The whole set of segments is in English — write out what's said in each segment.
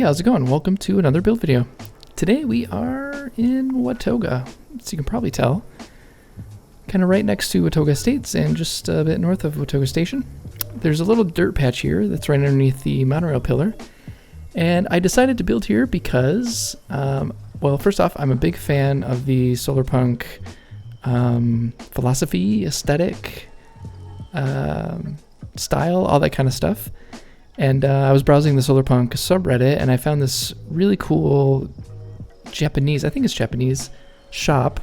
how's it going? Welcome to another build video. Today we are in Watoga, so you can probably tell. Kind of right next to Watoga Estates and just a bit north of Watoga Station. There's a little dirt patch here that's right underneath the monorail pillar. And I decided to build here because, well, first off, I'm a big fan of the Solarpunk philosophy, aesthetic, style, all that kind of stuff. And I was browsing the Solarpunk subreddit and I found this really cool Japanese, I think it's Japanese, shop.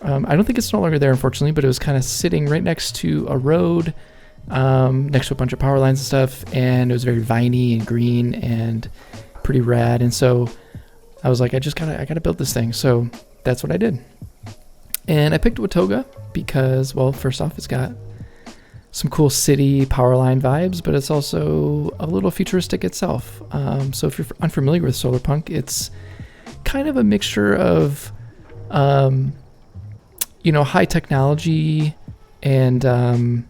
I don't think it's no longer there, unfortunately, but it was kind of sitting right next to a road, next to a bunch of power lines and stuff, and it was very viney and green and pretty rad. And so I was like, I gotta build this thing. So that's what I did. And I picked Watoga because, well, first off, it's got some cool city power line vibes, but it's also a little futuristic itself. So if you're unfamiliar with Solarpunk, it's kind of a mixture of, high technology and,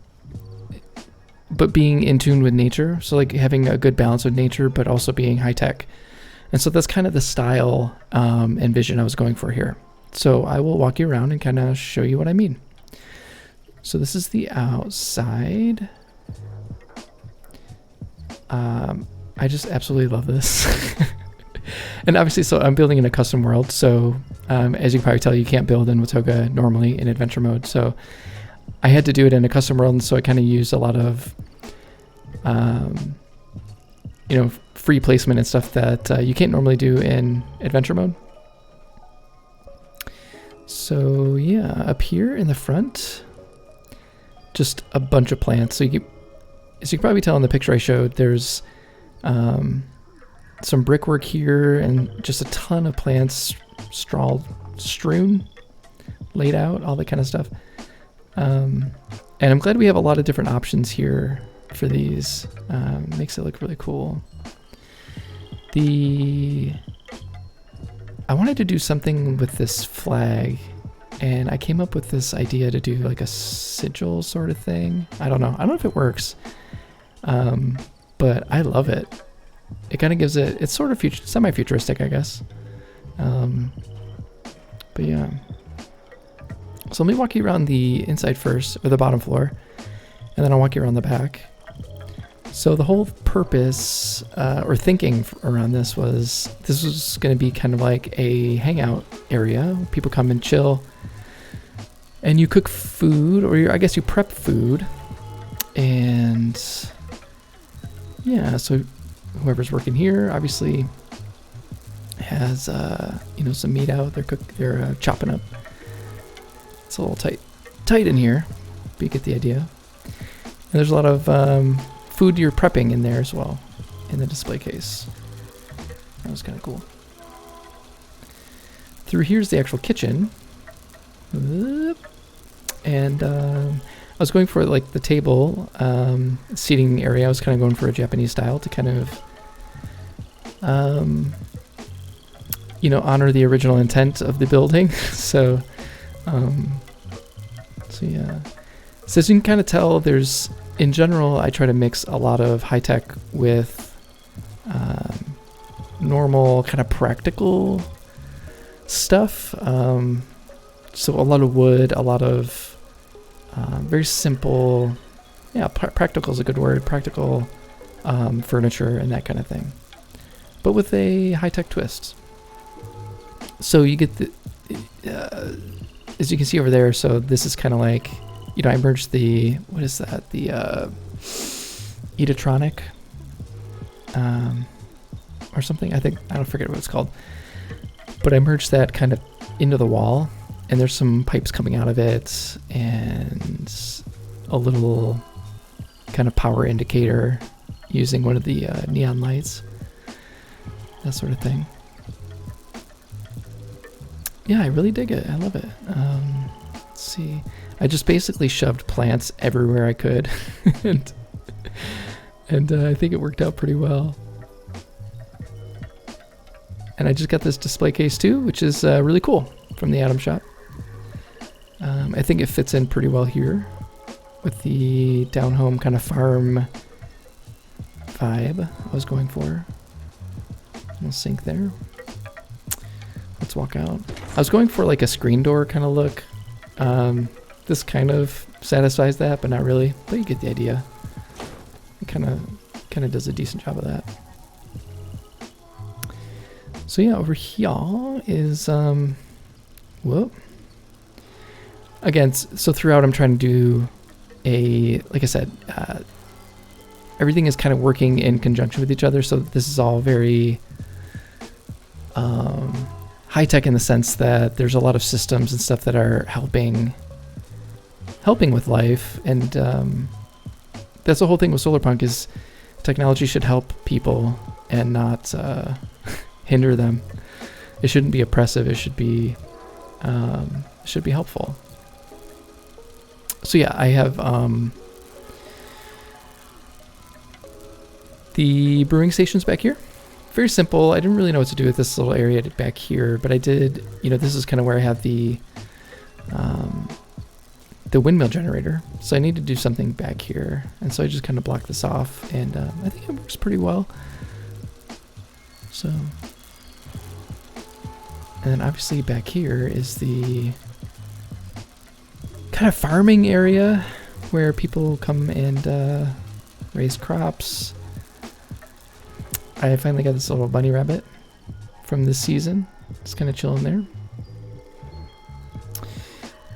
but being in tune with nature. So like having a good balance with nature, but also being high tech. And so that's kind of the style and vision I was going for here. So I will walk you around and kind of show you what I mean. So this is the outside. I just absolutely love this. And obviously, so I'm building in a custom world. So as you can probably tell, you can't build in Watoga normally in adventure mode. So I had to do it in a custom world. And so I kind of used a lot of, free placement and stuff that you can't normally do in adventure mode. So yeah, up here in the front, just a bunch of plants. So as you can probably tell in the picture I showed, there's some brickwork here and just a ton of plants strewn, laid out, all that kind of stuff. And I'm glad we have a lot of different options here for these. Makes it look really cool. I wanted to do something with this flag, and I came up with this idea to do like a sigil sort of thing. I don't know if it works, but I love it. It kind of gives it's sort of semi-futuristic, I guess. But yeah. So let me walk you around the inside first, or the bottom floor, and then I'll walk you around the back. So the whole purpose, or thinking around this was going to be kind of like a hangout area. People come and chill, and you cook food, or I guess you prep food, and yeah. So whoever's working here obviously has some meat out. They're chopping up. It's a little tight in here, but you get the idea. And there's a lot of food you're prepping in there as well, in the display case. That was kind of cool. Through here's the actual kitchen. And I was going for like the table seating area. I was kind of going for a Japanese style to kind of honor the original intent of the building. So yeah. So as you can kind of tell, in general, I try to mix a lot of high tech with normal kind of practical stuff. So a lot of wood, a lot of very simple, practical is a good word, practical furniture and that kind of thing, but with a high tech twist. So you get as you can see over there, so this is kind of like, I merged the Edatronic, or something. I don't forget what it's called, but I merged that kind of into the wall, and there's some pipes coming out of it, and a little kind of power indicator using one of the neon lights, that sort of thing. Yeah, I really dig it. I love it. Let's see. I just basically shoved plants everywhere I could, and I think it worked out pretty well. And I just got this display case too, which is really cool, from the Atom Shop. I think it fits in pretty well here with the down home kind of farm vibe I was going for. We'll sink there. Let's walk out. I was going for like a screen door kind of look. This kind of satisfies that, but not really. But you get the idea. It kind of does a decent job of that. So yeah, over here is whoop. Again, so throughout I'm trying to do like I said, everything is kind of working in conjunction with each other. So this is all very high tech in the sense that there's a lot of systems and stuff that are helping with life. And that's the whole thing with Solarpunk is technology should help people and not hinder them. It shouldn't be oppressive. It should be helpful. So yeah, I have the brewing stations back here. Very simple. I didn't really know what to do with this little area back here, but I did, this is kind of where I have the windmill generator. So I need to do something back here. And so I just kind of block this off, and I think it works pretty well. So, and then obviously back here is the kind of farming area where people come and raise crops. I finally got this little bunny rabbit from this season. It's kind of chilling there.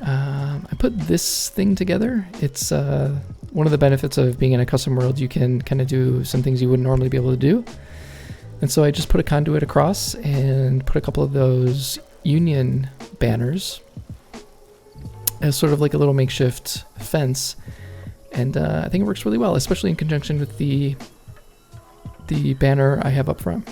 I put this thing together. It's one of the benefits of being in a custom world. You can kind of do some things you wouldn't normally be able to do. And so I just put a conduit across and put a couple of those union banners as sort of like a little makeshift fence. And I think it works really well, especially in conjunction with the banner I have up front.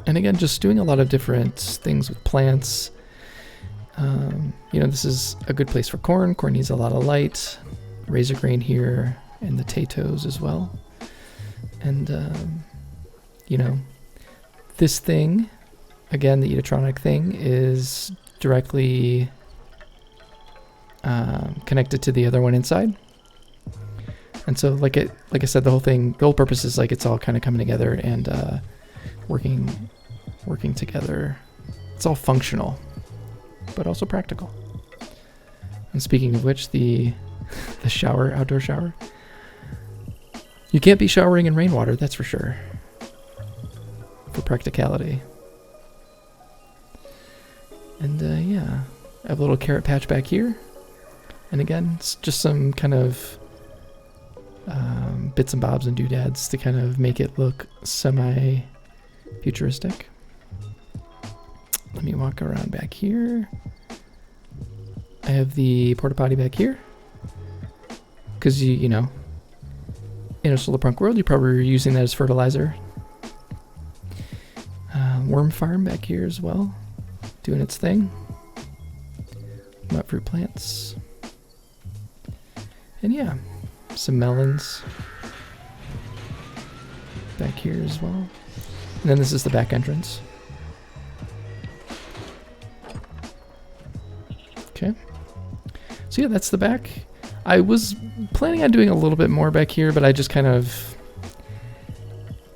And again, just doing a lot of different things with plants. This is a good place for corn. Corn needs a lot of light. Razor grain here, and the potatoes as well. And, this thing, again, the Eatrotronic thing, is directly connected to the other one inside. And so, like I said, the whole purpose is like it's all kind of coming together and working together. It's all functional, but also practical. And speaking of which, the shower, outdoor shower, you can't be showering in rainwater, that's for sure. For practicality. And yeah, I have a little carrot patch back here. And again, it's just some kind of bits and bobs and doodads to kind of make it look semi-futuristic. Let me walk around back here. I have the porta potty back here. Because, in a Solarpunk world, you probably are using that as fertilizer. Worm farm back here as well, doing its thing. Nut fruit plants. And yeah, some melons back here as well. And then this is the back entrance. Okay. So yeah, that's the back. I was planning on doing a little bit more back here, but I just kind of...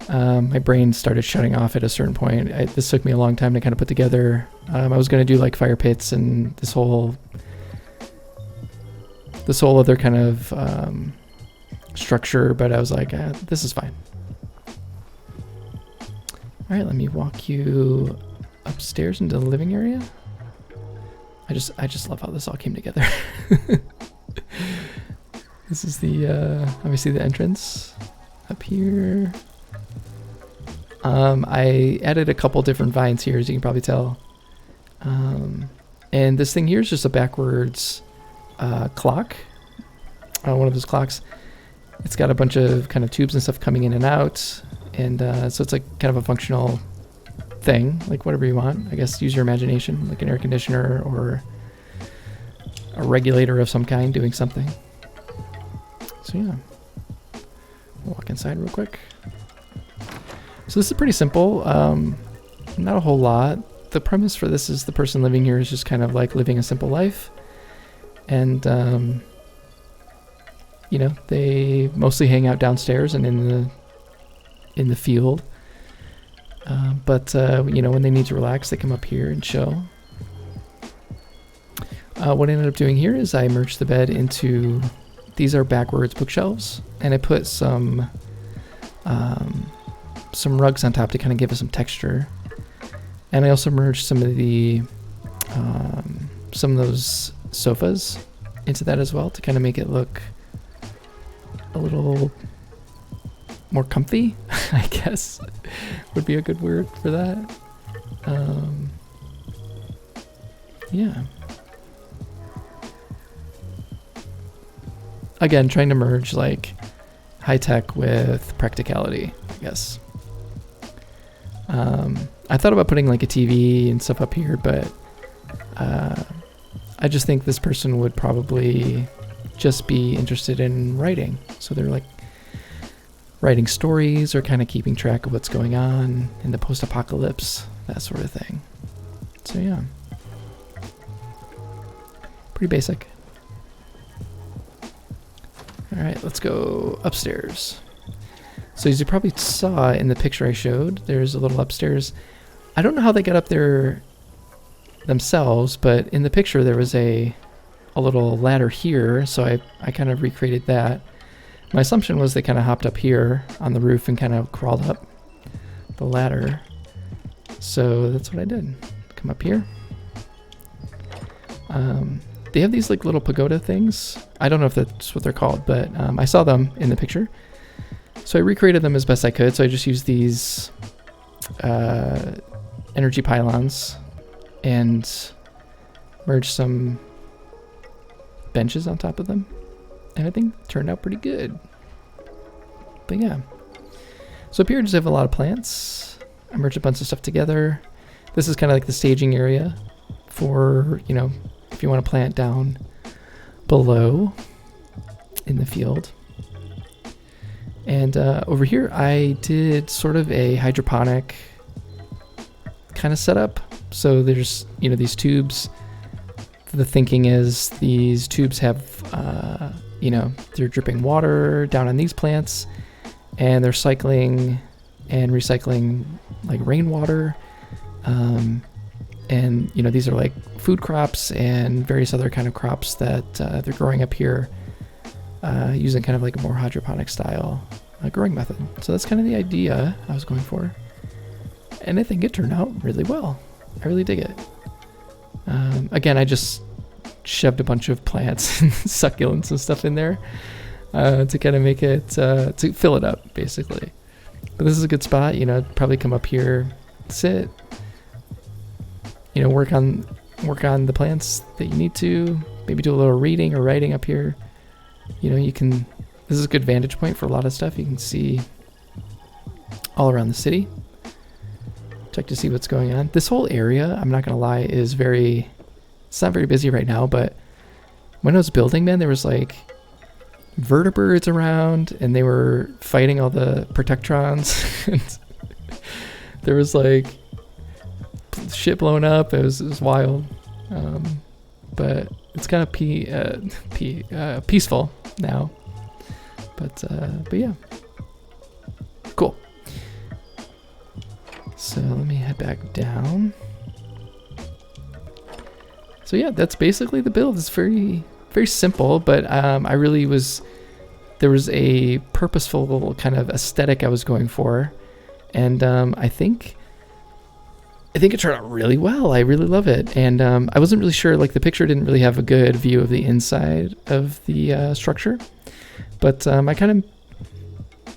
my brain started shutting off at a certain point. This took me a long time to kind of put together. I was going to do like fire pits and this whole other kind of structure, but I was like, this is fine. All right, let me walk you upstairs into the living area. I just love how this all came together. This is the obviously the entrance up here. I added a couple different vines here, as you can probably tell. And this thing here is just a backwards clock. One of those clocks. It's got a bunch of kind of tubes and stuff coming in and out. And so it's like kind of a functional thing, like whatever you want. I guess use your imagination, like an air conditioner or a regulator of some kind doing something. So yeah, we'll walk inside real quick. So this is pretty simple, not a whole lot. The premise for this is the person living here is just kind of like living a simple life. And you know, they mostly hang out downstairs and in the field. But you know, when they need to relax, they come up here and chill. What I ended up doing here is I merged the bed into, these are backwards bookshelves, and I put some rugs on top to kind of give it some texture. And I also merged some of those sofas into that as well to kind of make it look a little more comfy, I guess would be a good word for that. Yeah. Again, trying to merge like high tech with practicality, I guess. I thought about putting like a TV and stuff up here, but I just think this person would probably just be interested in writing. So they're like writing stories or kind of keeping track of what's going on in the post-apocalypse, that sort of thing. So yeah, pretty basic. All right, let's go upstairs. So as you probably saw in the picture I showed, there's a little upstairs. I don't know how they got up there themselves, but in the picture there was a little ladder here, so I kind of recreated that. My assumption was they kind of hopped up here on the roof and kind of crawled up the ladder. So that's what I did. Come up here. They have these like little pagoda things. I don't know if that's what they're called, but I saw them in the picture. So I recreated them as best I could. So I just used these energy pylons and merged some benches on top of them. And I think it turned out pretty good. But yeah. So up here I just have a lot of plants. I merged a bunch of stuff together. This is kind of like the staging area for, you know, if you want to plant down below in the field. And over here I did sort of a hydroponic kind of setup. So there's, you know, these tubes. The thinking is these tubes have, you know, they're dripping water down on these plants, and they're cycling and recycling like rainwater. And, you know, these are like food crops and various other kind of crops that they're growing up here using kind of like a more hydroponic style growing method. So that's kind of the idea I was going for. And I think it turned out really well. I really dig it. Again, I just shoved a bunch of plants and succulents and stuff in there to kind of make it, to fill it up, basically. But this is a good spot, you know, probably come up here, sit, you know, work on the plants that you need to, maybe do a little reading or writing up here. You know, you can, this is a good vantage point for a lot of stuff. You can see all around the city. Check to see what's going on. This whole area, I'm not gonna lie, is it's not very busy right now, but when I was building, man, there was like vertibirds around and they were fighting all the protectrons. And there was like shit blowing up. It was wild. But it's kind of peaceful now. But yeah. Cool. So let me head back down. So yeah, that's basically the build. It's very, very simple, but there was a purposeful kind of aesthetic I was going for. And I think it turned out really well. I really love it. And I wasn't really sure, like the picture didn't really have a good view of the inside of the structure. But I kind of,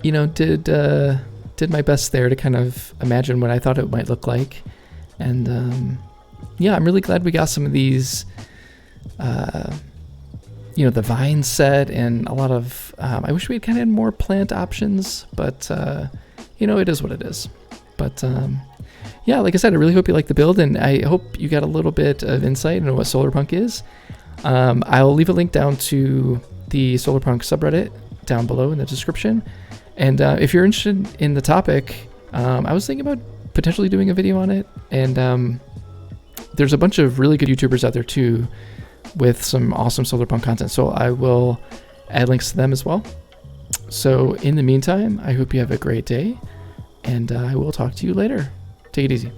you know, did my best there to kind of imagine what I thought it might look like. And yeah, I'm really glad we got some of these, you know, the vine set and a lot of, I wish we had kind of had more plant options, but you know, it is what it is. But yeah, like I said, I really hope you like the build, and I hope you got a little bit of insight into what Solarpunk is. I'll leave a link down to the Solarpunk subreddit down below in the description. And if you're interested in the topic, I was thinking about potentially doing a video on it. And there's a bunch of really good YouTubers out there too with some awesome Solarpunk content. So I will add links to them as well. So in the meantime, I hope you have a great day, and I will talk to you later. Take it easy.